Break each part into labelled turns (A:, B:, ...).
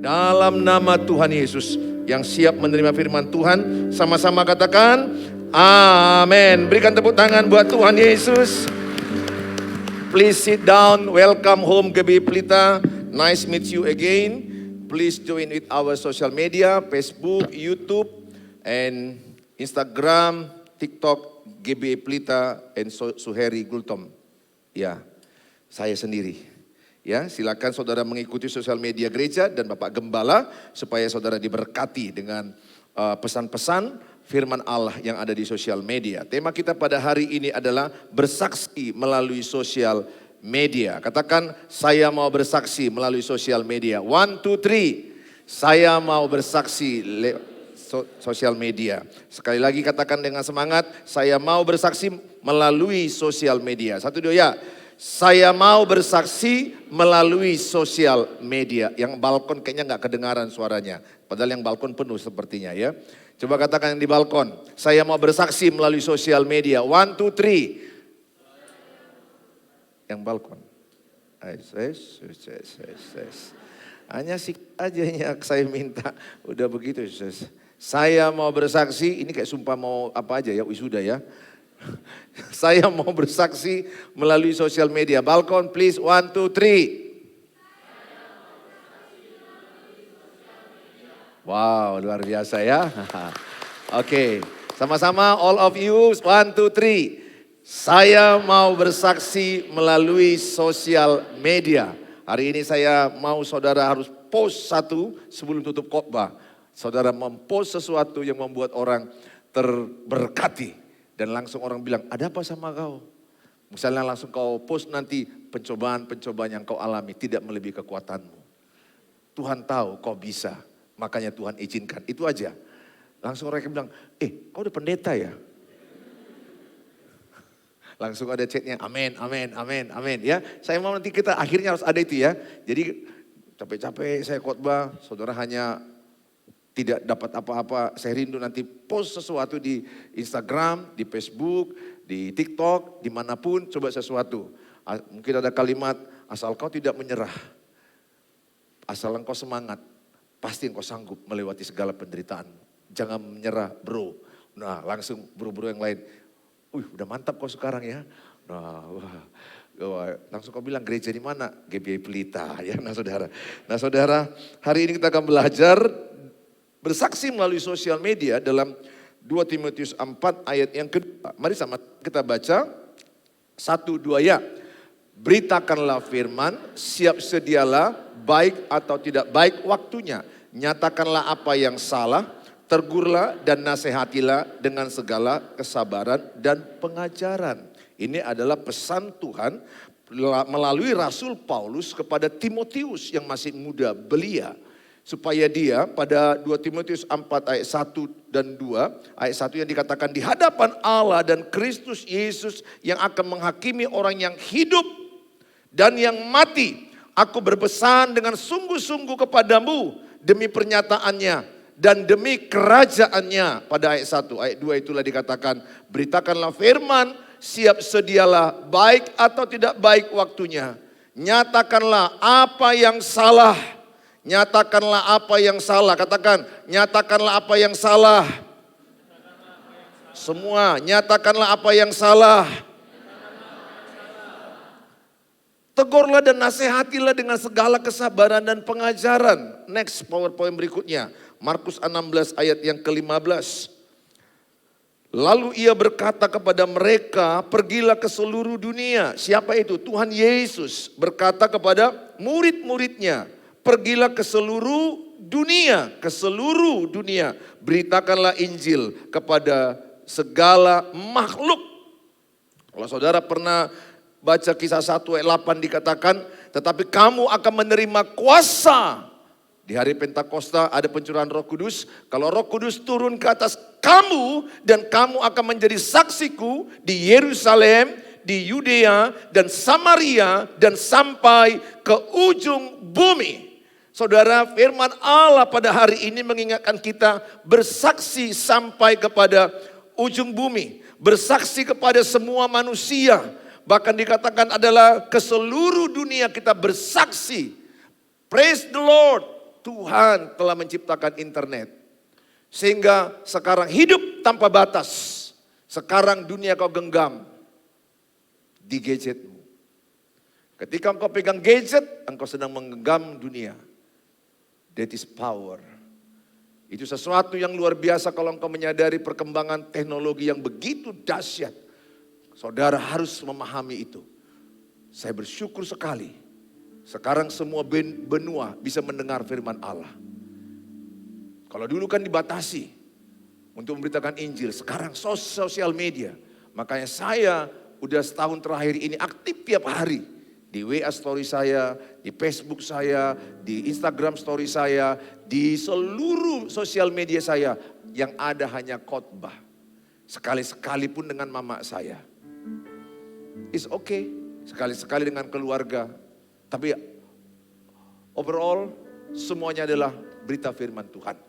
A: Dalam nama Tuhan Yesus, yang siap menerima firman Tuhan, sama-sama katakan amin. Berikan tepuk tangan buat Tuhan Yesus. Please sit down. Welcome home GBI Pelita. Nice meet you again. Please join with our social media, Facebook, YouTube, and Instagram, TikTok, GBI Pelita, and Suheri Gultom. Ya, saya sendiri. Ya, silakan saudara mengikuti sosial media gereja dan Bapak Gembala supaya saudara diberkati dengan pesan-pesan firman Allah yang ada di sosial media. Tema kita pada hari ini adalah bersaksi melalui sosial media. Katakan, saya mau bersaksi melalui sosial media. 1, 2, 3. Saya mau bersaksi sosial media. Sekali lagi katakan dengan semangat, saya mau bersaksi melalui sosial media. 1, 2, ya. Saya mau bersaksi melalui sosial media. Yang balkon kayaknya nggak kedengaran suaranya. Padahal yang balkon penuh sepertinya ya. Coba katakan yang di balkon. Saya mau bersaksi melalui sosial media. 1, 2, 3. Yang balkon. Hanya sih aja yang saya minta. Udah begitu. Saya mau bersaksi. Ini kayak sumpah mau apa aja ya, wisuda ya. Saya mau bersaksi melalui sosial media. Balkon please, 1, 2, 3. Wow, luar biasa ya. Oke, sama-sama all of you, 1, 2, 3. Saya mau bersaksi melalui sosial media. Hari ini saya mau saudara harus post satu sebelum tutup khotbah. Saudara mempost sesuatu yang membuat orang terberkati. Dan langsung orang bilang, ada apa sama kau? Misalnya langsung kau post nanti, pencobaan-pencobaan yang kau alami tidak melebihi kekuatanmu. Tuhan tahu kau bisa, makanya Tuhan izinkan. Itu aja. Langsung mereka bilang, kau udah pendeta ya? Langsung ada chatnya, amin, amin, amin, amin. Ya, saya mau nanti kita akhirnya harus ada itu ya. Jadi capek-capek saya khotbah, saudara hanya tidak dapat apa-apa. Saya rindu nanti post sesuatu di Instagram, di Facebook, di TikTok, dimanapun coba sesuatu. Mungkin ada kalimat, asal kau tidak menyerah, asal engkau semangat, pasti engkau sanggup melewati segala penderitaan. Jangan menyerah bro. Nah langsung bro-bro yang lain, udah mantap kau sekarang ya. Nah langsung kau bilang gereja di mana? GBI Pelita ya. Nah saudara, hari ini kita akan belajar bersaksi melalui sosial media dalam 2 Timotius 4 ayat yang kedua. Mari sama kita baca. 1, 2 ya. Beritakanlah firman, siap sedialah baik atau tidak baik waktunya. Nyatakanlah apa yang salah, tegurlah dan nasihatilah dengan segala kesabaran dan pengajaran. Ini adalah pesan Tuhan melalui Rasul Paulus kepada Timotius yang masih muda belia. Supaya dia pada 2 Timotius 4 ayat 1 dan 2, ayat 1 yang dikatakan di hadapan Allah dan Kristus Yesus yang akan menghakimi orang yang hidup dan yang mati. Aku berpesan dengan sungguh-sungguh kepadamu demi pernyataannya dan demi kerajaannya. Pada ayat 1, ayat 2 itulah dikatakan beritakanlah firman, siap sedialah baik atau tidak baik waktunya. Nyatakanlah apa yang salah. Nyatakanlah apa yang salah. Katakan, nyatakanlah apa yang salah. Semua, nyatakanlah apa yang salah. Tegurlah dan nasihatilah dengan segala kesabaran dan pengajaran. Next PowerPoint berikutnya. Markus 16 ayat yang ke-15. Lalu ia berkata kepada mereka, pergilah ke seluruh dunia. Siapa itu? Tuhan Yesus berkata kepada murid-muridnya. Pergilah ke seluruh dunia, beritakanlah Injil kepada segala makhluk. Kalau saudara pernah baca kisah 1 ayat 8 dikatakan, tetapi kamu akan menerima kuasa. Di hari Pentakosta ada pencurahan Roh Kudus. Kalau Roh Kudus turun ke atas kamu dan kamu akan menjadi saksiku di Yerusalem, di Yudea dan Samaria dan sampai ke ujung bumi. Saudara, firman Allah pada hari ini mengingatkan kita bersaksi sampai kepada ujung bumi. Bersaksi kepada semua manusia. Bahkan dikatakan adalah ke seluruh dunia kita bersaksi. Praise the Lord. Tuhan telah menciptakan internet. Sehingga sekarang hidup tanpa batas. Sekarang dunia kau genggam di gadgetmu. Ketika engkau pegang gadget, engkau sedang menggenggam dunia. That is power. Itu sesuatu yang luar biasa kalau engkau menyadari perkembangan teknologi yang begitu dahsyat. Saudara harus memahami itu. Saya bersyukur sekali. Sekarang semua benua bisa mendengar firman Allah. Kalau dulu kan dibatasi untuk memberitakan Injil. Sekarang sosial media. Makanya saya udah setahun terakhir ini aktif tiap hari. Di WA story saya, di Facebook saya, di Instagram story saya, di seluruh sosial media saya. Yang ada hanya khotbah. Sekali-sekali pun dengan mama saya. It's okay. Sekali-sekali dengan keluarga. Tapi overall semuanya adalah berita firman Tuhan.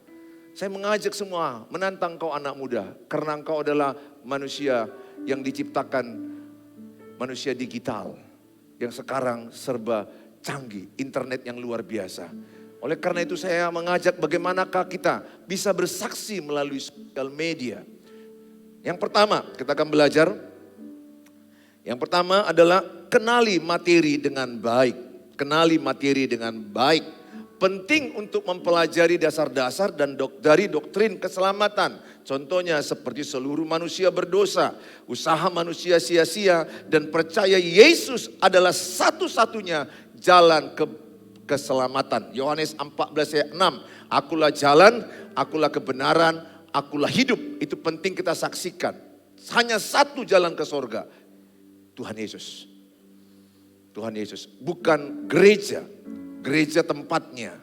A: Saya mengajak semua, menantang kau anak muda. Karena engkau adalah manusia yang diciptakan manusia digital. Yang sekarang serba canggih, internet yang luar biasa. Oleh karena itu saya mengajak bagaimanakah kita bisa bersaksi melalui sosial media. Yang pertama kita akan belajar. Yang pertama adalah kenali materi dengan baik. Kenali materi dengan baik. Penting untuk mempelajari dasar-dasar dan dari doktrin keselamatan. Contohnya seperti seluruh manusia berdosa, usaha manusia sia-sia, dan percaya Yesus adalah satu-satunya jalan ke keselamatan. Yohanes 14 ayat 6, akulah jalan, akulah kebenaran, akulah hidup. Itu penting kita saksikan. Hanya satu jalan ke sorga, Tuhan Yesus. Tuhan Yesus, bukan gereja. Gereja tempatnya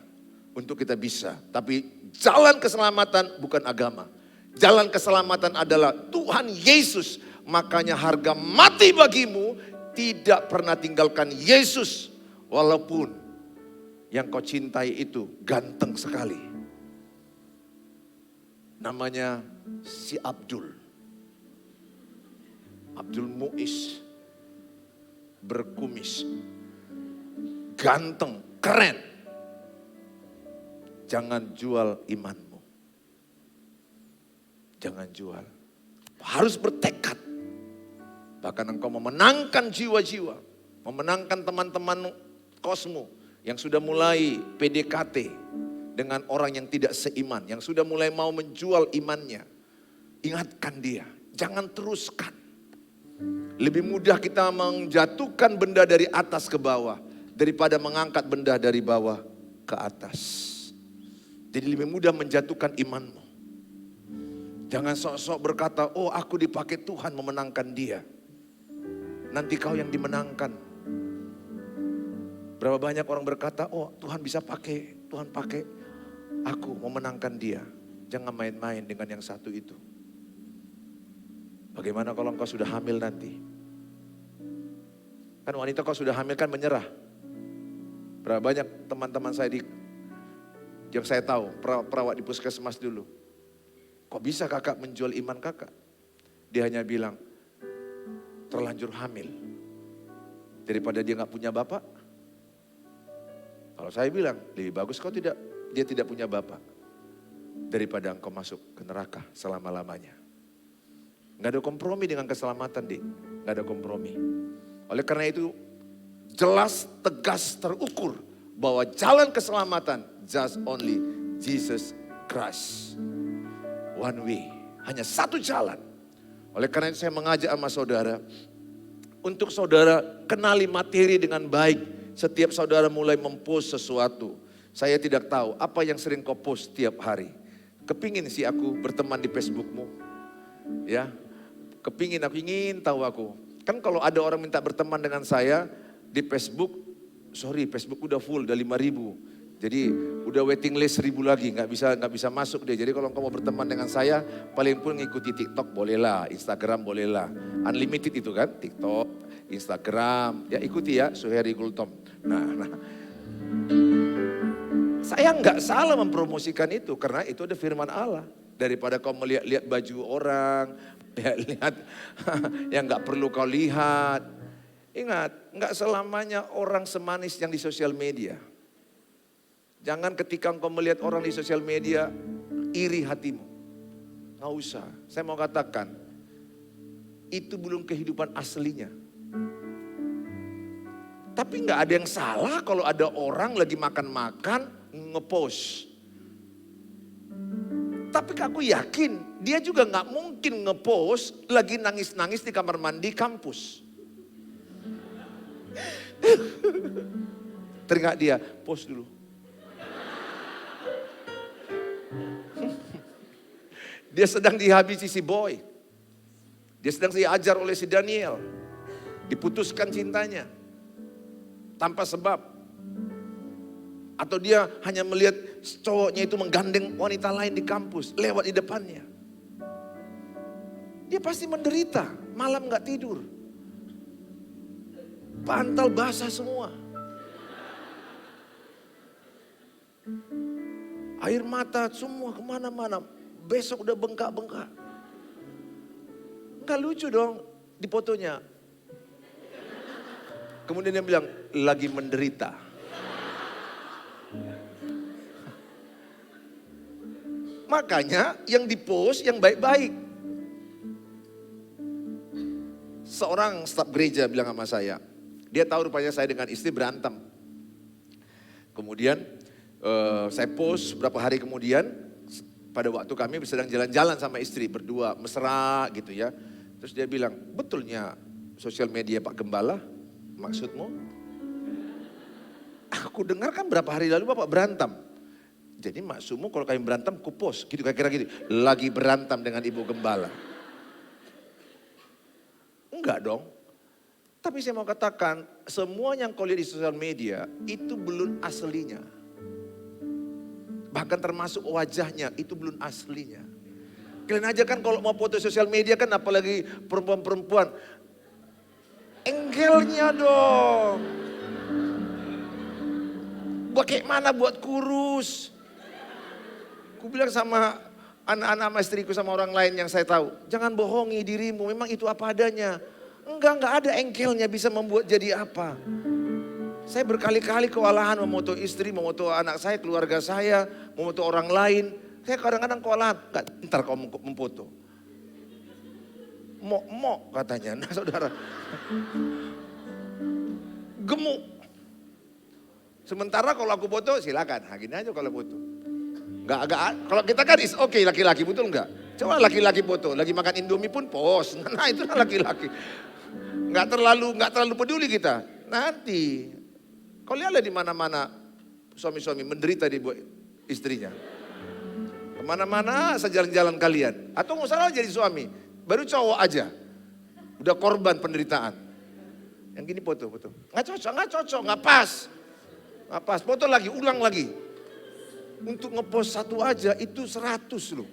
A: untuk kita bisa. Tapi jalan keselamatan bukan agama. Jalan keselamatan adalah Tuhan Yesus. Makanya harga mati bagimu tidak pernah tinggalkan Yesus. Walaupun yang kau cintai itu ganteng sekali. Namanya si Abdul. Abdul Muiz. Berkumis. Ganteng. Keren. Jangan jual imanmu. Jangan jual. Harus bertekad. Bahkan engkau memenangkan jiwa-jiwa. Memenangkan teman-teman kosmu. Yang sudah mulai PDKT. Dengan orang yang tidak seiman. Yang sudah mulai mau menjual imannya. Ingatkan dia. Jangan teruskan. Lebih mudah kita menjatuhkan benda dari atas ke bawah. Daripada mengangkat benda dari bawah ke atas. Jadi lebih mudah menjatuhkan imanmu. Jangan sok-sok berkata, oh aku dipakai Tuhan memenangkan dia. Nanti kau yang dimenangkan. Berapa banyak orang berkata, oh Tuhan bisa pakai, Tuhan pakai aku memenangkan dia. Jangan main-main dengan yang satu itu. Bagaimana kalau engkau sudah hamil nanti? Kan wanita kau sudah hamil kan menyerah. Berapa banyak teman-teman saya yang saya tahu, perawat di puskesmas dulu. Kok bisa kakak menjual iman kakak? Dia hanya bilang, terlanjur hamil. Daripada dia gak punya bapak. Kalau saya bilang, lebih bagus dia tidak punya bapak. Daripada engkau masuk ke neraka selama-lamanya. Gak ada kompromi dengan keselamatan, Dik. Gak ada kompromi. Oleh karena itu, jelas, tegas, terukur bahwa jalan keselamatan just only Jesus Christ. One way, hanya satu jalan. Oleh karena itu saya mengajak sama saudara untuk saudara kenali materi dengan baik. Setiap saudara mulai mempost sesuatu. Saya tidak tahu apa yang sering kau post tiap hari. Kepingin sih aku berteman di Facebookmu. Ya, kepingin aku ingin tahu aku. Kan kalau ada orang minta berteman dengan saya di Facebook, Facebook udah full, udah 5.000. Jadi udah waiting list 1.000 lagi, nggak bisa masuk deh. Jadi kalau kamu mau berteman dengan saya, paling pun ngikuti TikTok bolehlah, Instagram bolehlah. Unlimited itu kan, TikTok, Instagram, ya ikuti ya, Suheri Gultom. Nah. Saya nggak salah mempromosikan itu, karena itu ada firman Allah. Daripada kau melihat-lihat baju orang, lihat yang nggak perlu kau lihat. Ingat, nggak selamanya orang semanis yang di sosial media. Jangan ketika engkau melihat orang di sosial media, iri hatimu. Nggak usah. Saya mau katakan, itu belum kehidupan aslinya. Tapi nggak ada yang salah kalau ada orang lagi makan-makan ngepost. Tapi aku yakin dia juga nggak mungkin ngepost lagi nangis-nangis di kamar mandi kampus. Teringat dia, post dulu. Dia sedang dihabisi si Boy. Dia sedang diajar oleh si Daniel. Diputuskan cintanya. Tanpa sebab. Atau dia hanya melihat cowoknya itu menggandeng wanita lain di kampus. Lewat di depannya. Dia pasti menderita. Malam gak tidur. Bantal basah semua. Air mata semua kemana-mana. Besok udah bengkak-bengkak. Enggak lucu dong di fotonya. Kemudian dia bilang, lagi menderita. Makanya yang dipost yang baik-baik. Seorang staf gereja bilang sama saya. Dia tahu rupanya saya dengan istri berantem. Kemudian saya post beberapa hari kemudian. Pada waktu kami sedang jalan-jalan sama istri berdua mesra gitu ya. Terus dia bilang, betulnya sosial media Pak Gembala maksudmu? Aku dengar kan berapa hari lalu Bapak berantem. Jadi maksudmu kalau kalian berantem ku post gitu kira-kira gitu. Lagi berantem dengan Ibu Gembala. Enggak dong. Tapi saya mau katakan semua yang kau lihat di sosial media itu belum aslinya. Bahkan termasuk wajahnya, itu belum aslinya. Kalian aja kan kalau mau foto sosial media kan apalagi perempuan-perempuan. Angle-nya dong. Bagaimana buat kurus. Aku bilang sama anak-anak sama istriku sama orang lain yang saya tahu. Jangan bohongi dirimu, memang itu apa adanya. Enggak ada angle-nya bisa membuat jadi apa. Saya berkali-kali kewalahan memoto istri, memoto anak saya, keluarga saya, memoto orang lain. Saya kadang-kadang kewalahan, ntar kau memfoto. Mok katanya, nah saudara. Gemuk. Sementara kalau aku foto silakan, gini aja kalau foto. Kalau kita kan is oke laki-laki, betul enggak? Coba laki-laki foto, lagi makan Indomie pun post. Nah itu laki-laki. Enggak terlalu peduli kita. Nanti kau lihatlah di mana-mana suami-suami menderita di istrinya. Kemana-mana sejalan-jalan kalian. Atau nggak usah jadi suami, baru cowok aja. Udah korban penderitaan. Yang gini foto. Nggak cocok, nggak pas. Nggak pas, foto lagi, ulang lagi. Untuk ngepost satu aja itu 100 loh.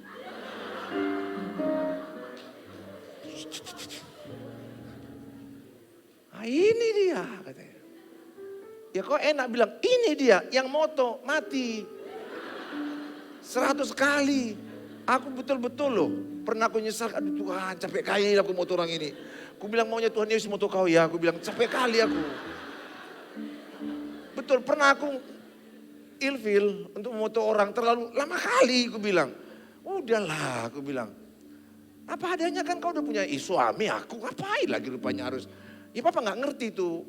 A: Nah, ini dia katanya. Ya kok enak bilang, ini dia yang moto mati. 100 kali. Aku betul-betul loh. Pernah aku nyesal, aduh Tuhan capek kali aku moto orang ini. Aku bilang maunya Tuhan Yesus moto kau ya. Aku bilang capek kali aku. Betul pernah aku ilfil untuk moto orang terlalu lama kali aku bilang. Udahlah aku bilang. Apa adanya kan kau udah punya suami aku ngapain lagi rupanya harus. Ya papa gak ngerti tuh.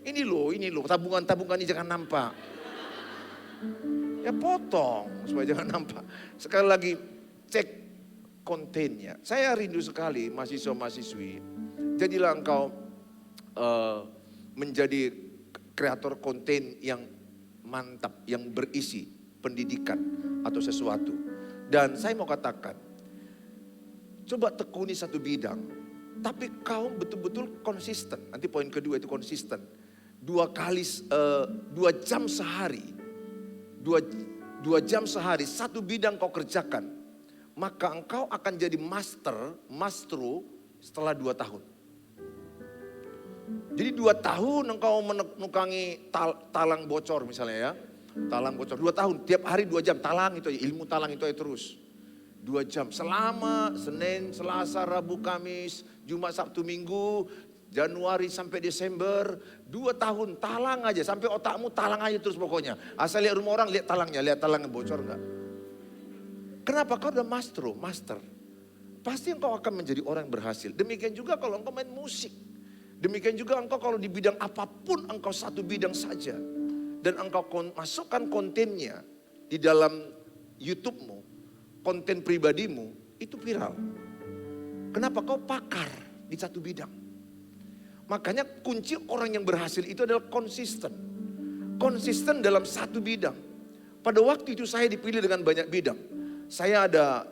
A: Ini loh, tabungan ini jangan nampak. Ya potong supaya jangan nampak. Sekali lagi cek kontennya. Saya rindu sekali mahasiswa-mahasiswi. Jadilah engkau menjadi kreator konten yang mantap, yang berisi pendidikan atau sesuatu. Dan saya mau katakan, coba tekuni satu bidang. Tapi kau betul-betul konsisten. Nanti poin kedua itu konsisten. 2 jam sehari. 2 jam sehari, satu bidang kau kerjakan. Maka engkau akan jadi maestro setelah 2 tahun. Jadi 2 tahun engkau menukangi talang bocor misalnya ya. Talang bocor 2 tahun, tiap hari 2 jam. Talang itu aja, ilmu talang itu aja terus. 2 jam selama Senin, Selasa, Rabu, Kamis, Jumat, Sabtu, Minggu. Januari sampai Desember, 2 tahun, talang aja. Sampai otakmu talang aja terus pokoknya. Asal lihat rumah orang, lihat talangnya bocor enggak. Kenapa? Kau udah master. Pasti engkau akan menjadi orang yang berhasil. Demikian juga kalau engkau main musik. Demikian juga engkau kalau di bidang apapun, engkau satu bidang saja. Dan engkau masukkan kontennya di dalam YouTube-mu, konten pribadimu, itu viral. Kenapa? Kau pakar di satu bidang. Makanya kunci orang yang berhasil itu adalah konsisten. Konsisten dalam satu bidang. Pada waktu itu saya dipilih dengan banyak bidang. Saya ada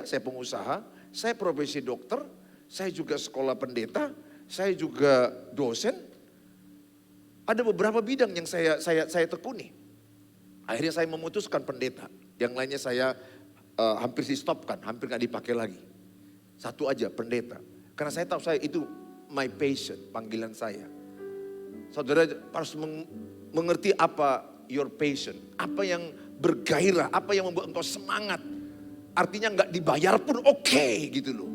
A: saya pengusaha, saya profesi dokter, saya juga sekolah pendeta, saya juga dosen. Ada beberapa bidang yang saya tekuni. Akhirnya saya memutuskan pendeta. Yang lainnya saya hampir di-stopkan, hampir gak dipakai lagi. Satu aja, pendeta. Karena saya tahu saya itu my passion, panggilan saya. Saudara harus mengerti apa your passion. Apa yang bergairah, apa yang membuat engkau semangat. Artinya gak dibayar pun oke gitu loh.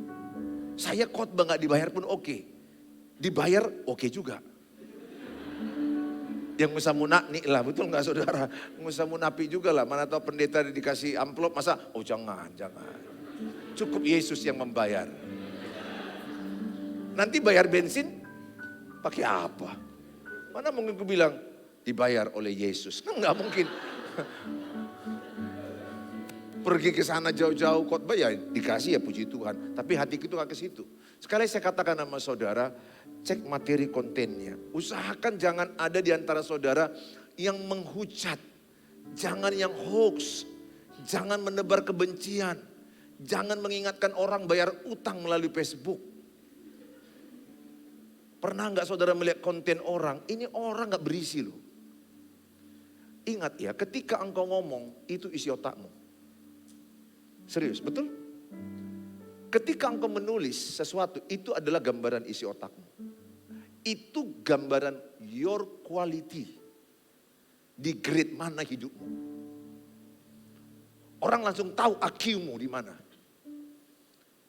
A: Saya khotbah gak dibayar pun oke. Dibayar oke juga. Yang Musa munafik lah, betul gak saudara? Musa munafik juga lah, mana tahu pendeta dikasih amplop, masa, oh jangan. Cukup Yesus yang membayar. Nanti bayar bensin, pakai apa? Mana mungkin aku bilang, dibayar oleh Yesus. Kan gak mungkin. Pergi ke sana jauh-jauh khotbah ya dikasih ya puji Tuhan. Tapi hati itu gak ke situ. Sekali saya katakan sama saudara, cek materi kontennya. Usahakan jangan ada di antara saudara yang menghujat. Jangan yang hoax. Jangan menebar kebencian. Jangan mengingatkan orang bayar utang melalui Facebook. Pernah gak saudara melihat konten orang? Ini orang gak berisi loh. Ingat ya, ketika engkau ngomong, itu isi otakmu. Serius, betul? Ketika engkau menulis sesuatu, itu adalah gambaran isi otakmu. Itu gambaran your quality. Di grade mana hidupmu. Orang langsung tahu IQ-mu di mana.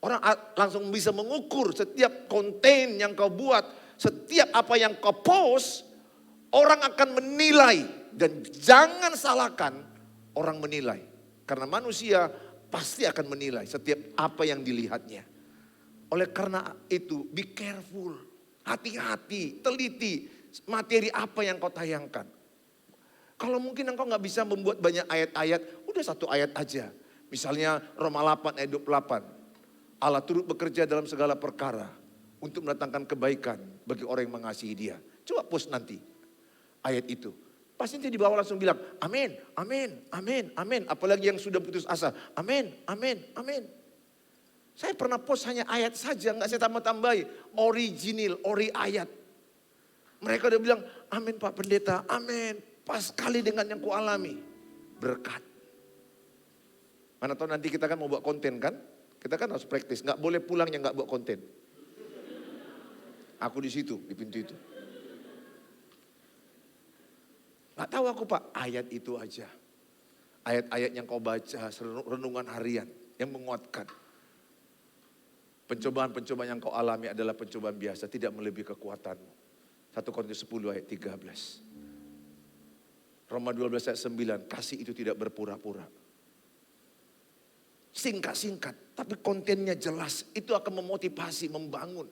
A: Orang langsung bisa mengukur setiap konten yang kau buat, setiap apa yang kau post, orang akan menilai. Dan jangan salahkan orang menilai. Karena manusia pasti akan menilai setiap apa yang dilihatnya. Oleh karena itu, be careful. Hati-hati, teliti materi apa yang kau tayangkan. Kalau mungkin engkau gak bisa membuat banyak ayat-ayat, udah satu ayat aja. Misalnya Roma 8 ayat 28. Allah turut bekerja dalam segala perkara untuk mendatangkan kebaikan bagi orang yang mengasihi dia. Coba post nanti ayat itu. Pasti nanti di bawah langsung bilang, amin, amin, amin, amin. Apalagi yang sudah putus asa, amin, amin, amin. Saya pernah post hanya ayat saja, nggak saya tambah-tambahi. Ori ayat. Mereka udah bilang, amin Pak Pendeta, amin. Pas sekali dengan yang kualami. Berkat. Mana tahu nanti kita kan mau buat konten kan? Kita kan harus praktis, nggak boleh pulang yang nggak buat konten. Aku di situ, di pintu itu. Gak tahu aku Pak, ayat itu aja. Ayat-ayat yang kau baca, renungan harian yang menguatkan. Pencobaan-pencobaan yang kau alami adalah pencobaan biasa, tidak melebihi kekuatanmu. 1 Korintus 10 ayat 13. Roma 12 ayat 9, kasih itu tidak berpura-pura. Singkat-singkat, tapi kontennya jelas, itu akan memotivasi, membangun.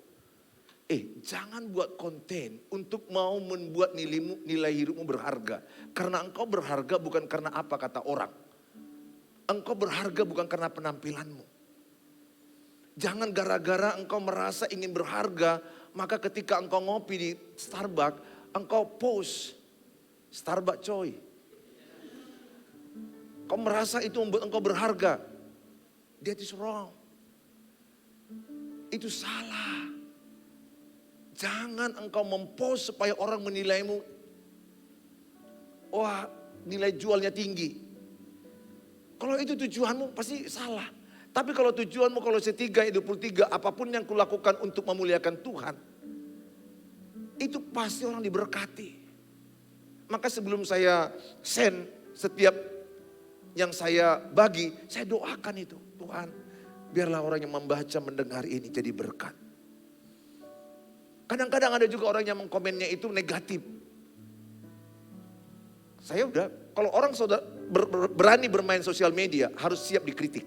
A: Jangan buat konten untuk mau membuat nilai hidupmu berharga. Karena engkau berharga bukan karena apa kata orang. Engkau berharga bukan karena penampilanmu. Jangan gara-gara engkau merasa ingin berharga, maka ketika engkau ngopi di Starbucks, engkau post Starbucks coy. Kau merasa itu membuat engkau berharga. That is wrong. Itu salah. Jangan engkau mempost supaya orang menilaimu. Wah, nilai jualnya tinggi. Kalau itu tujuanmu pasti salah. Tapi kalau tujuanmu kalau Kolose 3:23, apapun yang kulakukan untuk memuliakan Tuhan, itu pasti orang diberkati. Maka sebelum saya send setiap yang saya bagi, saya doakan itu. Tuhan, biarlah orang yang membaca, mendengar ini jadi berkat. Kadang-kadang ada juga orang yang mengkomennya itu negatif. Saya udah, kalau orang saudara berani bermain sosial media, harus siap dikritik.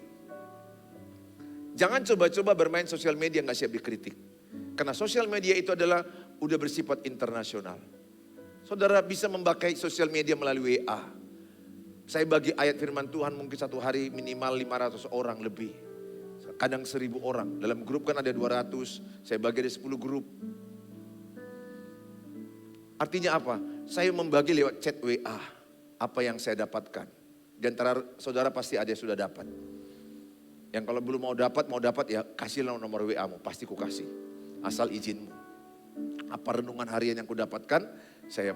A: Jangan coba-coba bermain sosial media nggak siap dikritik. Karena sosial media itu adalah udah bersifat internasional. Saudara bisa memakai sosial media melalui WA. Saya bagi ayat firman Tuhan mungkin satu hari minimal 500 orang lebih. Kadang 1000 orang. Dalam grup kan ada 200, saya bagi ada 10 grup. Artinya apa? Saya membagi lewat chat WA. Apa yang saya dapatkan. Di antara saudara pasti ada yang sudah dapat. Yang kalau belum mau dapat ya kasihlah nomor WA-mu. Pasti ku kasih. Asal izinmu. Apa renungan harian yang ku dapatkan, saya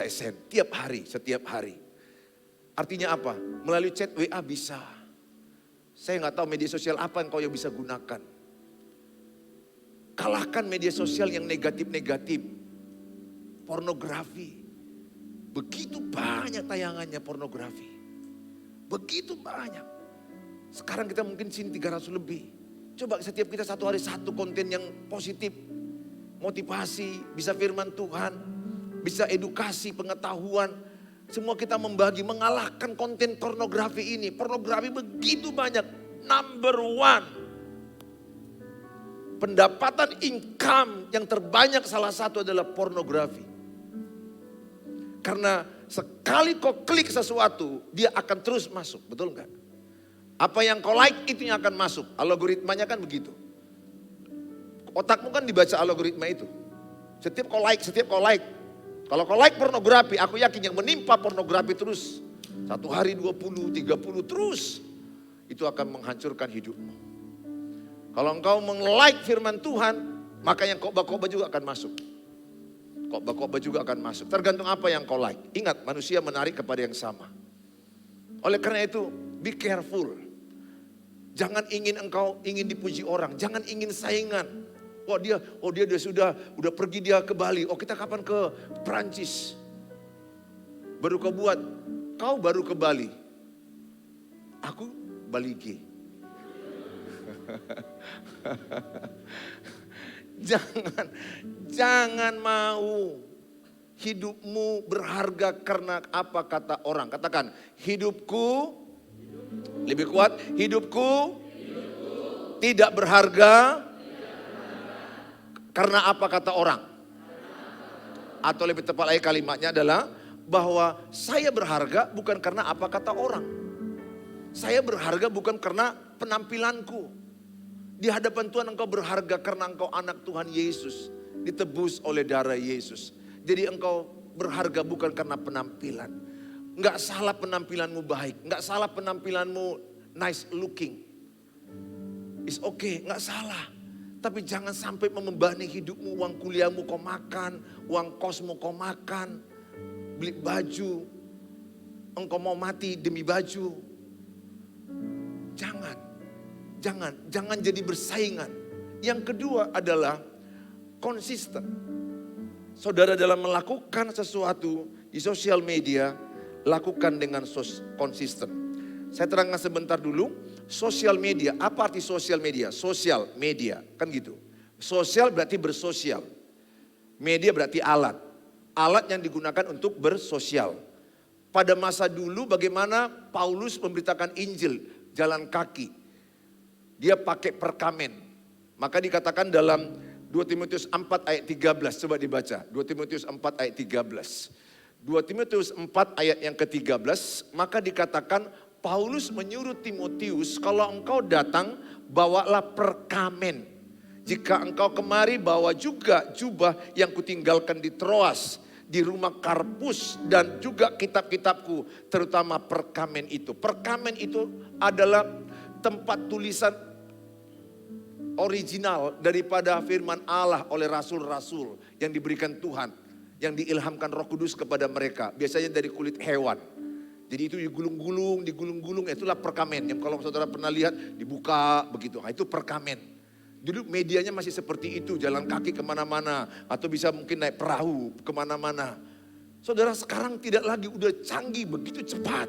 A: send tiap hari, setiap hari. Artinya apa? Melalui chat WA bisa. Saya nggak tahu media sosial apa yang kau yang bisa gunakan. Kalahkan media sosial yang negatif-negatif. Pornografi. Begitu banyak tayangannya pornografi. Begitu banyak. Sekarang kita mungkin sini 300 lebih. Coba setiap kita satu hari satu konten yang positif. Motivasi, bisa firman Tuhan. Bisa edukasi, pengetahuan. Semua kita membagi, mengalahkan konten pornografi ini. Pornografi begitu banyak. Number one. Pendapatan income yang terbanyak salah satu adalah pornografi. Karena sekali kau klik sesuatu, dia akan terus masuk. Betul enggak? Apa yang kau like itu yang akan masuk. Algoritmanya kan begitu. Otakmu kan dibaca algoritma itu. Setiap kau like. Kalau kau like pornografi, aku yakin yang menimpa pornografi terus. Satu hari 20, 30 terus. Itu akan menghancurkan hidupmu. Kalau engkau meng-like firman Tuhan, maka yang khotbah-khotbah juga akan masuk. Khotbah-khotbah juga akan masuk. Tergantung apa yang kau like. Ingat, manusia menarik kepada yang sama. Oleh karena itu, be careful. Jangan ingin dipuji orang. Jangan ingin saingan. Dia udah pergi dia ke Bali. Oh, kita kapan ke Perancis? Baru kau buat. Kau baru ke Bali. Aku Bali G. Jangan mau hidupmu berharga karena apa kata orang. Katakan, hidupku lebih kuat, hidupku tidak berharga karena apa kata orang. Atau lebih tepat lagi kalimatnya adalah bahwa saya berharga bukan karena apa kata orang. Saya berharga bukan karena penampilanku. Di hadapan Tuhan engkau berharga karena engkau anak Tuhan Yesus. Ditebus oleh darah Yesus. Jadi engkau berharga bukan karena penampilan. Enggak salah penampilanmu baik. Enggak salah penampilanmu nice looking. It's okay, enggak salah. Tapi jangan sampai membebani hidupmu. Uang kuliahmu kau makan. Uang kosmu kau makan. Beli baju. Engkau mau mati demi baju. Jangan jadi bersaingan. Yang kedua adalah konsisten. Saudara dalam melakukan sesuatu di sosial media, lakukan dengan konsisten. Saya terangkan sebentar dulu, sosial media, apa arti sosial media? Sosial media, kan gitu. Sosial berarti bersosial. Media berarti alat. Alat yang digunakan untuk bersosial. Pada masa dulu bagaimana Paulus memberitakan Injil, jalan kaki. Dia pakai perkamen. Maka dikatakan dalam 2 Timotius 4 ayat 13. Coba dibaca. 2 Timotius 4 ayat 13. 2 Timotius 4 ayat yang ke-13. Maka dikatakan Paulus menyuruh Timotius, kalau engkau datang bawalah perkamen. Jika engkau kemari bawa juga jubah yang kutinggalkan di Troas. Di rumah Karpus dan juga kitab-kitabku. Terutama perkamen itu. Perkamen itu adalah tempat tulisan original daripada firman Allah oleh rasul-rasul yang diberikan Tuhan. Yang diilhamkan Roh Kudus kepada mereka. Biasanya dari kulit hewan. Jadi itu digulung-gulung, itulah perkamen. Yang kalau saudara pernah lihat dibuka begitu. Nah, itu perkamen. Dulu medianya masih seperti itu, jalan kaki kemana-mana. Atau bisa mungkin naik perahu kemana-mana. Saudara sekarang tidak lagi, udah canggih begitu cepat.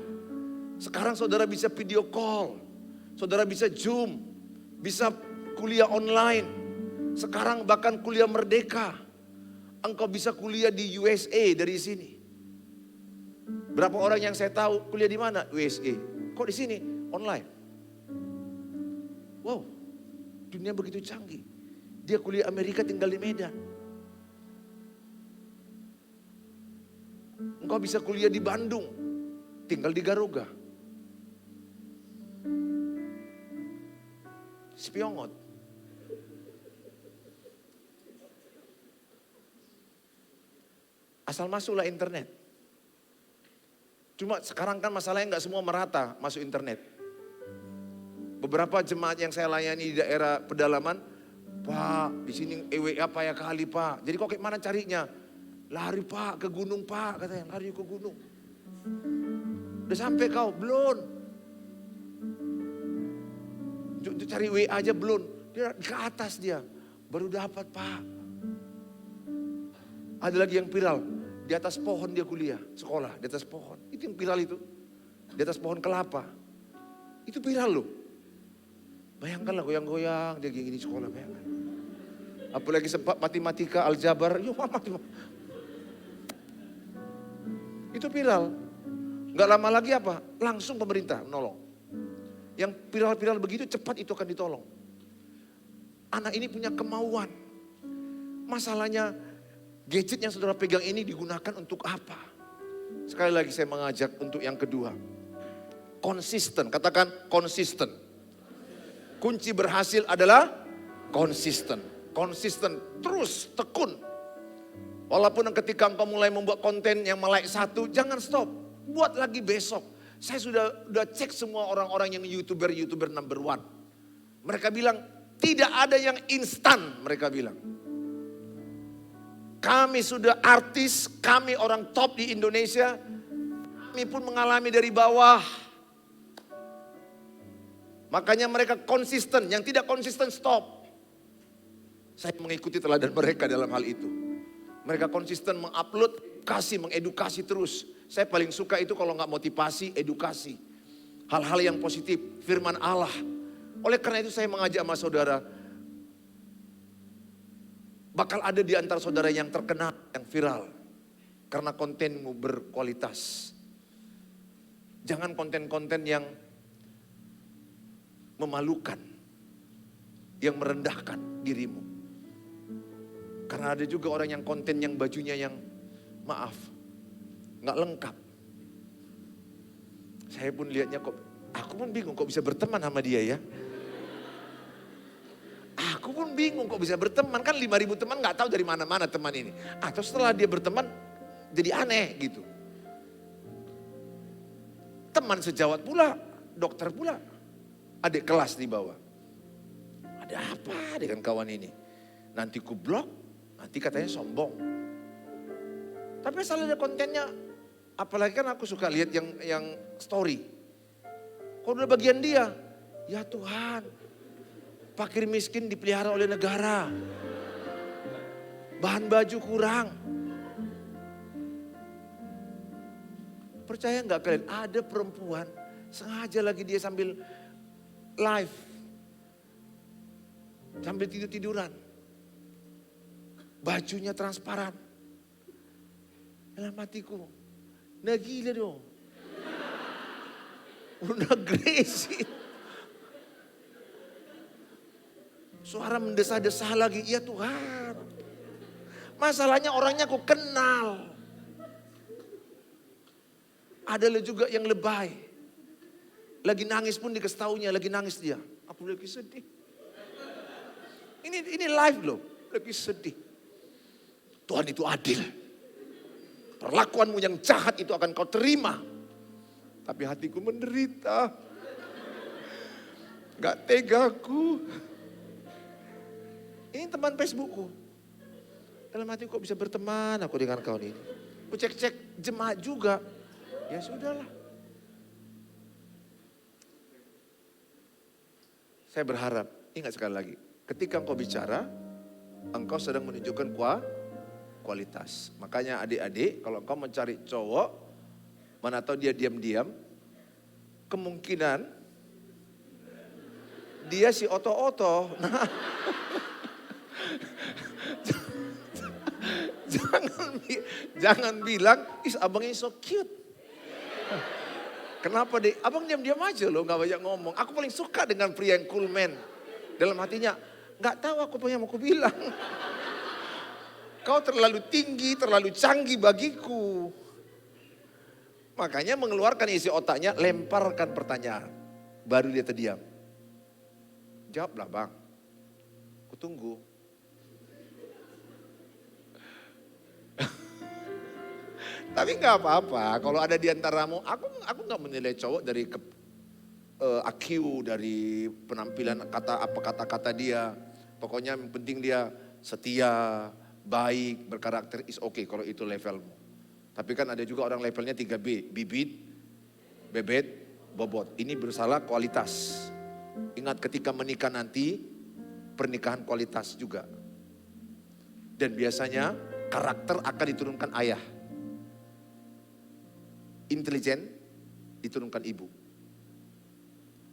A: Sekarang saudara bisa video call. Saudara bisa Zoom. Bisa kuliah online. Sekarang bahkan kuliah merdeka. engkau bisa kuliah di USA dari sini. Berapa orang yang saya tahu kuliah di mana? USA. Kok di sini? Online. Wow, dunia begitu canggih. Dia kuliah Amerika tinggal di Medan. Engkau bisa kuliah di Bandung, tinggal di Garuga. Spiongot. Asal masuklah internet. Cuma sekarang kan masalahnya nggak semua merata masuk internet. Beberapa jemaat yang saya layani di daerah pedalaman, Pak, di sini EWA payah kali Pak. Jadi kok kayak mana carinya? Lari Pak ke gunung Pak, katanya lari ke gunung. Udah sampai kau? Belum. Cari WA aja belum. Dia ke atas dia, baru dapat Pak. Ada lagi yang viral, di atas pohon dia kuliah, sekolah di atas pohon. Itu yang viral itu, di atas pohon kelapa. Itu viral loh. Bayangkanlah goyang-goyang, dia gini sekolah, bayangkan. Apalagi sempat matematika, aljabar, yuk itu viral. Gak lama lagi apa? Langsung pemerintah menolong. Yang viral-viral begitu cepat itu akan ditolong. Anak ini punya kemauan. Masalahnya gadget yang saudara pegang ini digunakan untuk apa? Sekali lagi saya mengajak untuk yang kedua. Konsisten, katakan konsisten. Kunci berhasil adalah konsisten. Konsisten, terus tekun. Walaupun ketika engkau mulai membuat konten yang melek satu, jangan stop. Buat lagi besok. Saya sudah cek semua orang-orang yang YouTuber number one. Mereka bilang, tidak ada yang instan, mereka bilang. Kami sudah artis, kami orang top di Indonesia. Kami pun mengalami dari bawah. Makanya mereka konsisten, yang tidak konsisten stop. Saya mengikuti teladan mereka dalam hal itu. Mereka konsisten mengupload, mengedukasi terus. Saya paling suka itu kalau nggak motivasi, edukasi. Hal-hal yang positif, firman Allah. Oleh karena itu saya mengajak sama saudara. Bakal ada di antara saudara yang terkenal, yang viral. Karena kontenmu berkualitas. Jangan konten-konten yang memalukan. Yang merendahkan dirimu. Karena ada juga orang yang konten yang bajunya yang maaf. Nggak lengkap. Saya pun lihatnya kok, aku pun bingung kok bisa berteman sama dia ya. Aku pun bingung kok bisa berteman, kan 5.000 teman nggak tahu dari mana-mana teman ini. Atau setelah dia berteman jadi aneh gitu. Teman sejawat pula, dokter pula, adik kelas di bawah. Ada apa dengan kawan ini? Nanti ku blok, nanti katanya sombong. Tapi asal ada kontennya, apalagi kan aku suka lihat yang story. Kalau udah bagian dia, ya Tuhan, fakir miskin dipelihara oleh negara. Bahan baju kurang. Percaya nggak kalian, ada perempuan sengaja lagi dia sambil live. Sambil tidur-tiduran. Bajunya transparan. Dalam hatiku, nah gila dong. Udah agresif. Suara mendesah-desah lagi, ya Tuhan. Masalahnya orangnya aku kenal. Ada juga yang lebay. Lagi nangis pun dikasih taunya, lagi nangis dia. Aku lagi sedih. Ini live loh, lagi sedih. Tuhan itu adil. Perlakuanmu yang jahat itu akan kau terima. Tapi hatiku menderita. Gak tegaku. Ini teman Facebookku. Dalam hati kok bisa berteman aku dengan kau ini. Aku cek-cek jemaat juga. Ya sudahlah. Saya berharap, ingat sekali lagi. Ketika engkau bicara, engkau sedang menunjukkan kualitas. Makanya adik-adik, kalau engkau mencari cowok, mana tahu dia diam-diam, kemungkinan dia si oto-oto. Nah, jangan bilang, abang ini so cute. Kenapa deh? Abang diam-diam aja loh, gak banyak ngomong. Aku paling suka dengan pria yang cool man. Dalam hatinya, gak tahu aku apa yang mau aku bilang. Kau terlalu tinggi, terlalu canggih bagiku. Makanya mengeluarkan isi otaknya, lemparkan pertanyaan. Baru dia terdiam. Jawablah bang, aku tunggu. Tapi gak apa-apa, kalau ada di antaramu, aku gak menilai cowok dari IQ, dari penampilan kata-kata dia. Pokoknya yang penting dia setia, baik, berkarakter, is okay kalau itu levelmu. Tapi kan ada juga orang levelnya 3B, bibit, bebet, bobot. Ini bersalah kualitas. Ingat ketika menikah nanti, pernikahan kualitas juga. Dan biasanya karakter akan diturunkan ayah. Intelijen diturunkan ibu.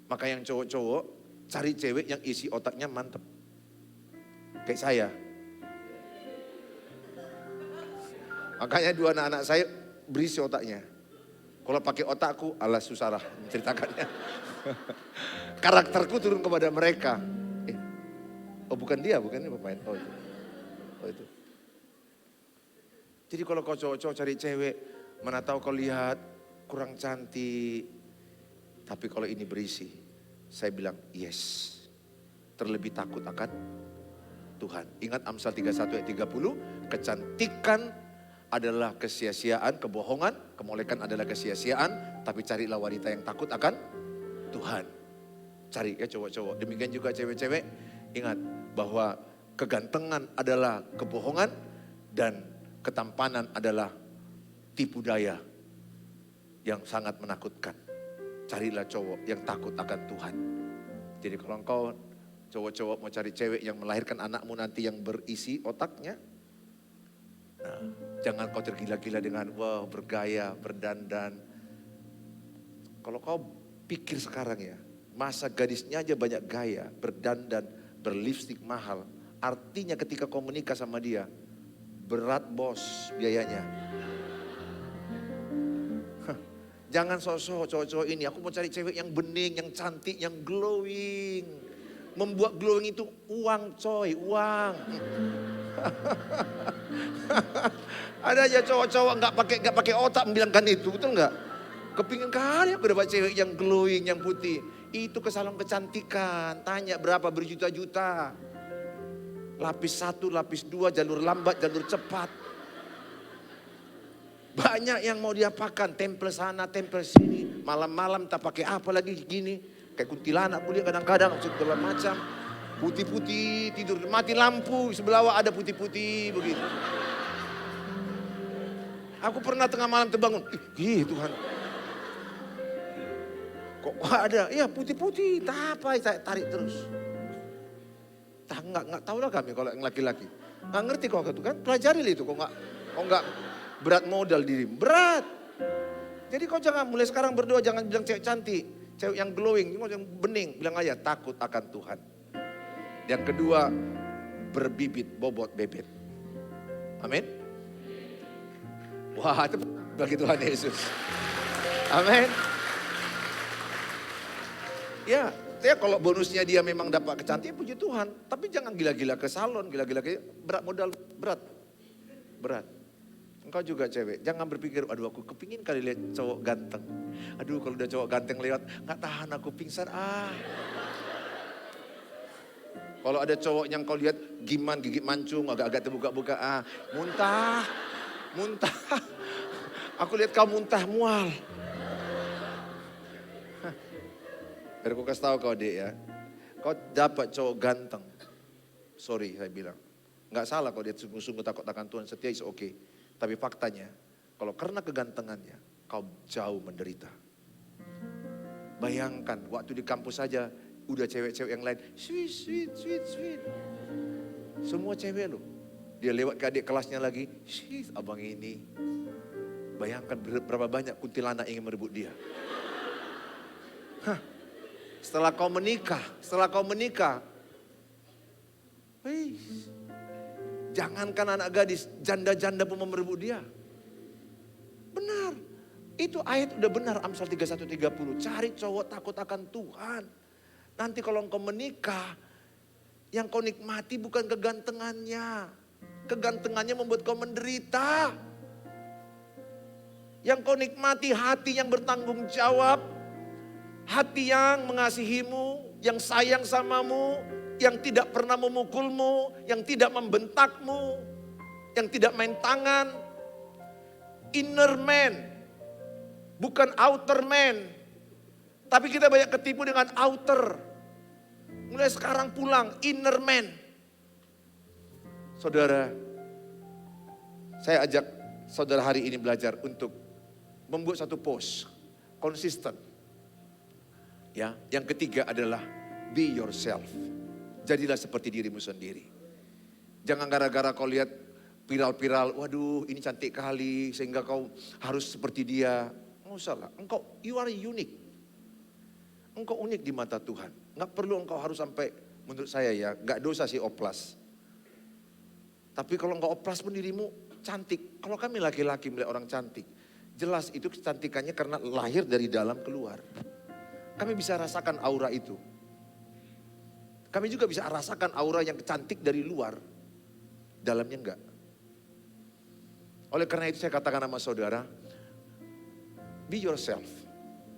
A: Maka yang cowok-cowok cari cewek yang isi otaknya mantep. Kayak saya. Makanya 2 anak-anak saya berisi otaknya. Kalau pakai otakku, alah susah lah menceritakannya. Karakterku turun kepada mereka. Oh bukan dia, bukan ini pemain. Oh itu. Jadi kalau kau cowok-cowok cari cewek, mana tahu kau lihat kurang cantik. Tapi kalau ini berisi, saya bilang yes. Terlebih takut akan Tuhan. Ingat Amsal 31 ayat 30, kecantikan adalah kesia-siaan, kebohongan, kemolekan adalah kesia-siaan, tapi carilah wanita yang takut akan Tuhan. Cari ya cowok-cowok. Demikian juga cewek-cewek, ingat bahwa kegantengan adalah kebohongan dan ketampanan adalah tipu daya yang sangat menakutkan. Carilah cowok yang takut akan Tuhan. Jadi kalau engkau cowok-cowok mau cari cewek yang melahirkan anakmu nanti yang berisi otaknya, nah, jangan kau tergila-gila dengan wah bergaya, berdandan. Kalau kau pikir sekarang ya, masa gadisnya aja banyak gaya, berdandan, berlipstik mahal. Artinya ketika kau menikah sama dia, berat bos biayanya. Jangan sosok cowok-cowok ini, aku mau cari cewek yang bening, yang cantik, yang glowing. Membuat glowing itu uang coy, uang. Ada aja cowok-cowok nggak pakai otak membilangkan itu, betul nggak? Kepingin kali aku dapat cewek yang glowing, yang putih. Itu ke salon kecantikan, tanya berapa berjuta-juta. Lapis 1, lapis 2, jalur lambat, jalur cepat. Banyak yang mau diapakan, tempel sana, tempel sini. Malam-malam tak pakai apa lagi gini. Kayak kuntilanak kuliah kadang-kadang, segala macam. Putih-putih, tidur, mati lampu, sebelah ada putih-putih begitu. Aku pernah tengah malam terbangun, ih Tuhan. Kok ada, ya putih-putih, tak apa, saya tarik terus. Nggak tahu lah kami kalau yang laki-laki. Nggak ngerti kok itu kan, pelajari itu kok nggak berat modal diri, berat. Jadi kau jangan mulai sekarang berdoa, jangan bilang cewek cantik, cewek yang glowing, yang bening, bilang aja takut akan Tuhan. Yang kedua, berbibit, bobot, bebet. Amin. Wah, itu bagi Tuhan Yesus. Amin. Ya kalau bonusnya dia memang dapat kecantikan, puji Tuhan. Tapi jangan gila-gila ke salon, gila-gila ke berat modal, berat. Engkau juga cewek, jangan berpikir, aduh aku kepingin kali lihat cowok ganteng. Aduh kalau udah cowok ganteng lewat, gak tahan aku pingsan. Kalau ada cowok yang kau lihat giman, gigit mancung, agak-agak terbuka-buka, muntah. Aku lihat kau muntah, mual. Biar aku kasih tahu kau dek ya, kau dapat cowok ganteng. Sorry saya bilang, gak salah kau dia sungguh-sungguh takut akan Tuhan, setia is okay. Tapi faktanya, kalau karena kegantengannya, kau jauh menderita. Bayangkan, waktu di kampus saja, udah cewek-cewek yang lain, sweet. Semua cewek loh. Dia lewat ke adik kelasnya lagi, abang ini. Bayangkan berapa banyak kuntilanak ingin merebut dia. Setelah kau menikah, Jangankan anak gadis, janda-janda pun merebut dia. Benar. Itu ayat udah benar, Amsal 31:30. Cari cowok takut akan Tuhan. Nanti kalau engkau menikah, yang kau nikmati bukan kegantengannya. Kegantengannya membuat kau menderita. Yang kau nikmati hati yang bertanggung jawab. Hati yang mengasihimu, yang sayang samamu, yang tidak pernah memukulmu, yang tidak membentakmu, yang tidak main tangan. Inner man, bukan outer man. Tapi kita banyak ketipu dengan outer. Mulai sekarang pulang, inner man. Saudara, saya ajak saudara hari ini belajar untuk membuat satu post, konsisten. Ya, yang ketiga adalah be yourself. Jadilah seperti dirimu sendiri. Jangan gara-gara kau lihat viral-viral, waduh ini cantik kali sehingga kau harus seperti dia. Nggak usah lah, you are unique. Engkau unik di mata Tuhan. Nggak perlu engkau harus sampai, menurut saya ya, nggak dosa sih oplas. Tapi kalau engkau oplas pun dirimu cantik. Kalau kami laki-laki melihat orang cantik, jelas itu kecantikannya karena lahir dari dalam keluar. Kami bisa rasakan aura itu. Kami juga bisa rasakan aura yang cantik dari luar, dalamnya enggak. Oleh karena itu saya katakan sama saudara, be yourself.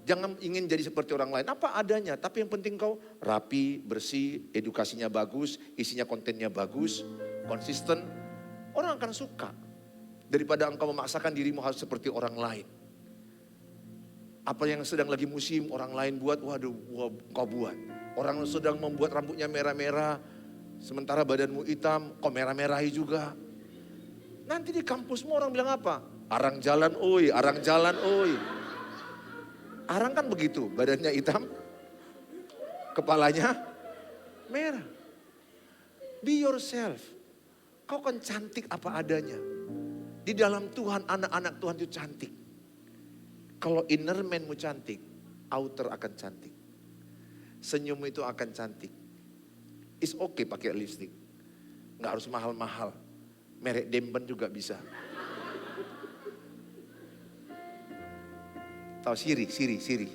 A: Jangan ingin jadi seperti orang lain, apa adanya. Tapi yang penting kau rapi, bersih, edukasinya bagus, isinya kontennya bagus, konsisten. Orang akan suka. Daripada engkau memaksakan dirimu harus seperti orang lain. Apa yang sedang lagi musim orang lain buat, waduh kau buat. Orang sedang membuat rambutnya merah-merah, sementara badanmu hitam, kau merah-merahi juga. Nanti di kampusmu orang bilang apa? Arang jalan oi, arang jalan oi. Arang kan begitu, badannya hitam, kepalanya merah. Be yourself. Kau kan cantik apa adanya. Di dalam Tuhan, anak-anak Tuhan itu cantik. Kalau inner man-mu cantik, outer akan cantik. Senyummu itu akan cantik. It's okay pakai lipstick. Nggak harus mahal-mahal. Merek Demben juga bisa. Tahu Siri.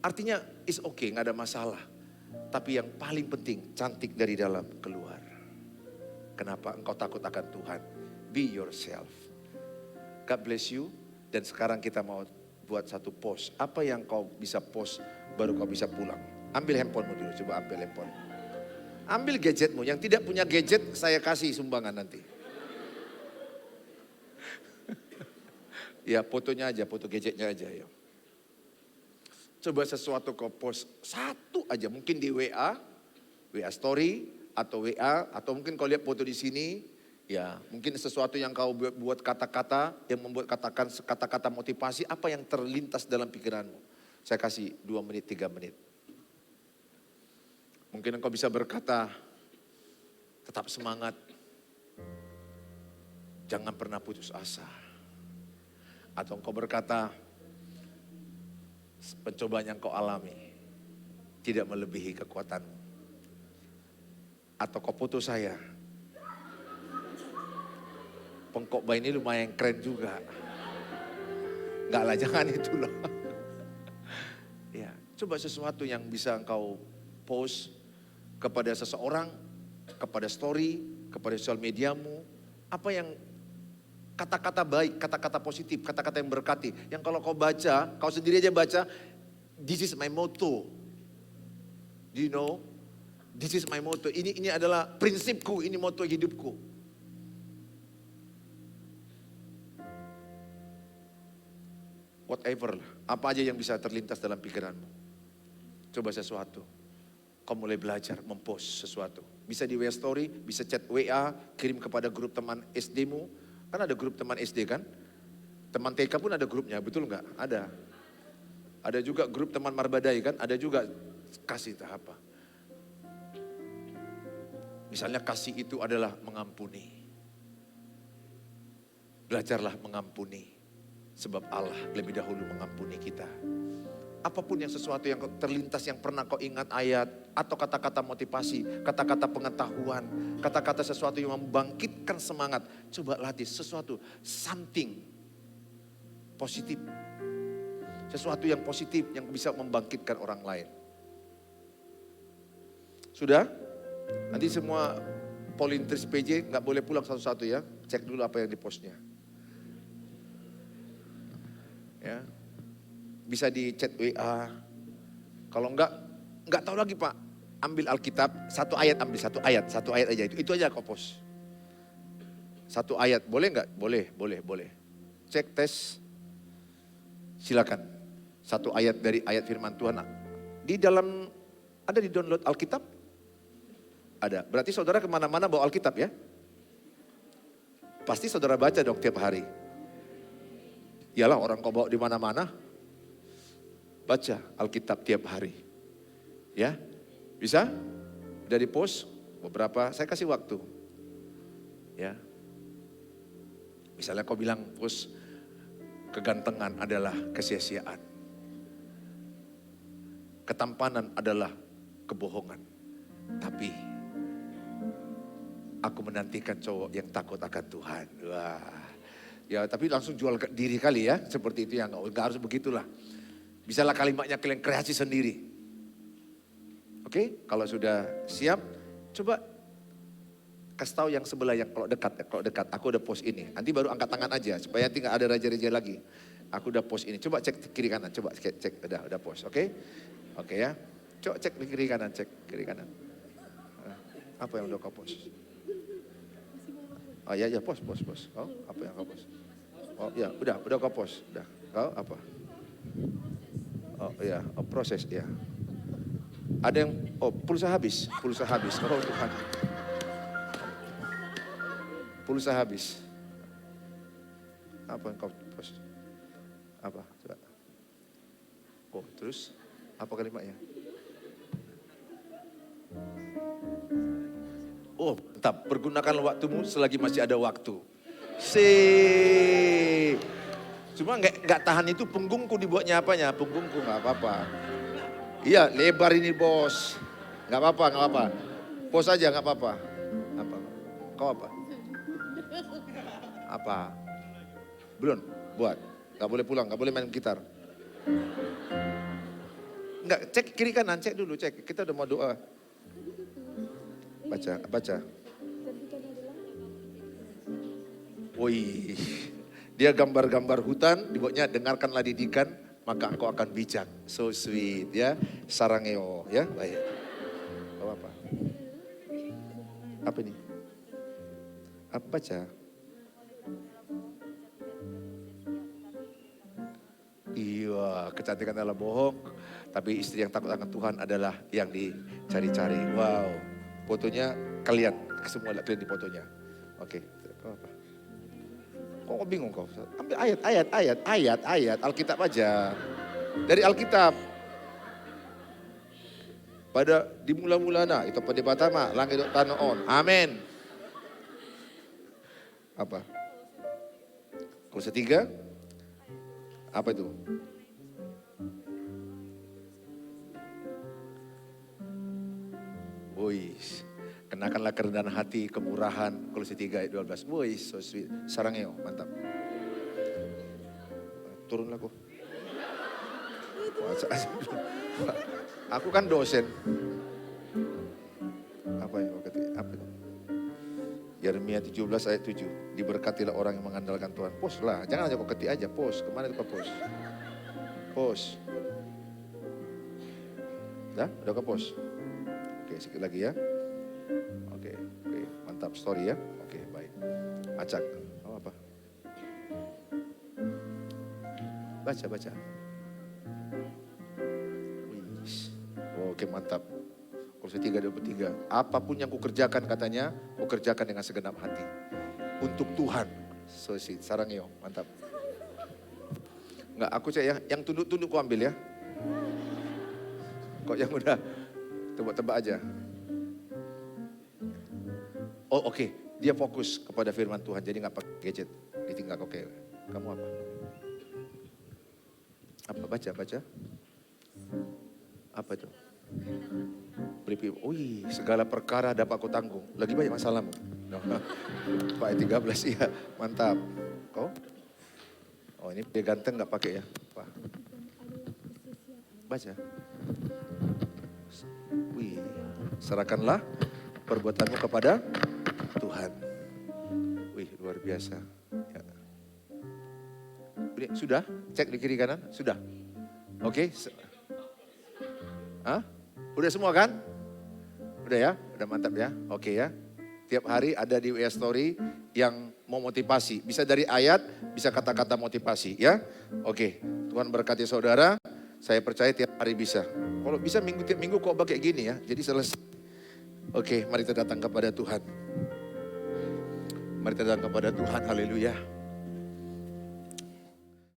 A: Artinya it's okay, nggak ada masalah. Tapi yang paling penting, cantik dari dalam keluar. Kenapa? Engkau takut akan Tuhan. Be yourself. God bless you. Dan sekarang kita mau buat satu post. Apa yang kau bisa post baru kau bisa pulang. Ambil handphonemu dulu, coba ambil handphone. Ambil gadgetmu, yang tidak punya gadget saya kasih sumbangan nanti. Ya fotonya aja, foto gadgetnya aja ya. Coba sesuatu kau post, satu aja mungkin di WA story atau WA atau mungkin kau lihat foto di sini. Ya mungkin sesuatu yang kau buat kata-kata yang membuat kata-kata motivasi apa yang terlintas dalam pikiranmu. Saya kasih 2 menit, 3 menit. Mungkin engkau bisa berkata, tetap semangat. Jangan pernah putus asa. Atau engkau berkata, pencobaan yang kau alami tidak melebihi kekuatanmu. Atau kau putus saya. Pengkhotbah ini lumayan keren juga. Enggak lah, jangan itu loh. Ya, coba sesuatu yang bisa engkau post kepada seseorang, kepada story, kepada sosial mediamu. Apa yang kata-kata baik, kata-kata positif, kata-kata yang berkati. Yang kalau kau baca, kau sendiri aja baca, this is my motto. Do you know? This is my motto. Ini adalah prinsipku, ini motto hidupku. Whatever lah, apa aja yang bisa terlintas dalam pikiranmu. Coba sesuatu. Kau mulai belajar mempost sesuatu. Bisa di WA story, bisa chat WA, kirim kepada grup teman SD-mu. Kan ada grup teman SD kan? Teman TK pun ada grupnya, betul nggak? Ada. Ada juga grup teman Marbadai kan? Ada juga, kasih apa? Misalnya kasih itu adalah mengampuni. Belajarlah mengampuni. Sebab Allah lebih dahulu mengampuni kita. Apapun yang sesuatu yang terlintas yang pernah kau ingat ayat. Atau kata-kata motivasi, kata-kata pengetahuan. Kata-kata sesuatu yang membangkitkan semangat. Coba latih sesuatu, something positif. Sesuatu yang positif yang bisa membangkitkan orang lain. Sudah? Nanti semua volunteers PJ nggak boleh pulang satu-satu ya. Cek dulu apa yang di postnya. Ya. Bisa di chat WA. Kalau enggak tahu lagi Pak. Ambil Alkitab, satu ayat aja itu aja kau post. Satu ayat, boleh enggak? Boleh. Cek tes, silakan. Satu ayat dari ayat firman Tuhan. Ada di download Alkitab? Ada, berarti saudara kemana-mana bawa Alkitab ya? Pasti saudara baca dong tiap hari. Iyalah orang kau bawa di mana-mana. Baca Alkitab tiap hari. Ya, bisa? Udah di post beberapa, saya kasih waktu. Ya. Misalnya kau bilang post kegantengan adalah kesia-siaan. Ketampanan adalah kebohongan. Tapi aku menantikan cowok yang takut akan Tuhan. Wah. Ya, tapi langsung jual diri kali ya, seperti itu ya, enggak harus begitulah. Bisalah kalimatnya kalian kreasi sendiri. Oke, kalau sudah siap, coba kasih tahu yang sebelah yang kalau dekat, aku udah post ini. Nanti baru angkat tangan aja, supaya nanti nggak ada raja-raja lagi. Aku udah post ini, coba cek kiri kanan, coba cek, udah post, oke? Oke ya, coba cek di kiri kanan, cek kiri kanan. Apa yang udah kau post? Oh ya, post. Oh, apa yang kau post? Oh ya, udah kau post, udah. Kau apa? Oh ya, proses ya. Ada yang, pulsa habis. Oh Tuhan. Pulsa habis. Apa yang kau post? Apa? Coba. Oh, terus apa kalimatnya? Oh, mantap. Pergunakan waktumu selagi masih ada waktu. Cuma nggak tahan itu punggungku dibuatnya apanya? Punggungku nggak apa-apa. Iya, lebar ini bos. Nggak apa-apa. Pos aja nggak apa-apa. Apa? Kau apa? Apa? Belum buat. Nggak boleh pulang, nggak boleh main gitar. Nggak, cek kiri kanan, cek dulu, cek. Kita udah mau doa. Baca. Wih, dia gambar-gambar hutan, dibuatnya dengarkanlah didikan, maka engkau akan bijak. So sweet ya, sarangeo ya, baik. Apa? Apa ini? Apa baca? Iya, kecantikan adalah bohong, tapi istri yang takut akan Tuhan adalah yang dicari-cari. Wow, fotonya kalian, semua kalian di fotonya. Oke, kau apa? Kok bingung kau? Ambil ayat, Alkitab aja. Dari Alkitab. Pada di mula-mulana, itu pada pertama, langit dan tanah on. Amin. Apa? Kolose 3? Apa itu? Wis. Kenakanlah kerendahan hati, kemurahan. Kolose 3 ayat 12. Wih, so sweet. Sarangeo, mantap. Turunlah kok. Aku kan dosen. Apa yang kau ketik? Apa itu? Yeremia 17 ayat 7. Diberkatilah orang yang mengandalkan Tuhan. Post lah, jangan aja kau ketik aja. Post, kemana itu kau post? Post. Udah kau post? Oke, sedikit lagi ya. Oke, mantap story ya. Oke, baik. Acak, apa? Baca. Oke, mantap. Kolose 3:23. Apapun yang kukerjakan katanya, kukerjakan dengan segenap hati. Untuk Tuhan. So sweet, sarangeo, mantap. Enggak, aku cek yang tunduk-tunduk ku ambil ya. Kok yang udah tebak-tebak aja. Oh oke, dia fokus kepada firman Tuhan, jadi nggak pakai gadget, ditinggal. Oke, kamu apa? Apa baca? Apa itu? Wih, segala perkara dapat aku tanggung. Lagi banyak masalahmu. No. Pak ayat 13, iya mantap. Kau? Oh ini dia ganteng gak pakai ya? Pak. Baca. Wih, serahkanlah perbuatanmu kepada Tuhan. Wih, luar biasa. Ya. Sudah? Cek di kiri kanan? Sudah? Oke. Hah? Udah semua kan? Udah ya? Udah mantap ya? Oke ya. Tiap hari ada di WA Story yang mau motivasi. Bisa dari ayat, bisa kata-kata motivasi ya. Oke, Tuhan berkati saudara. Saya percaya tiap hari bisa. Kalau bisa tiap minggu kok kayak gini ya. Jadi selesai. Oke, mari kita datang kepada Tuhan. Mari kita datang kepada Tuhan. Haleluya.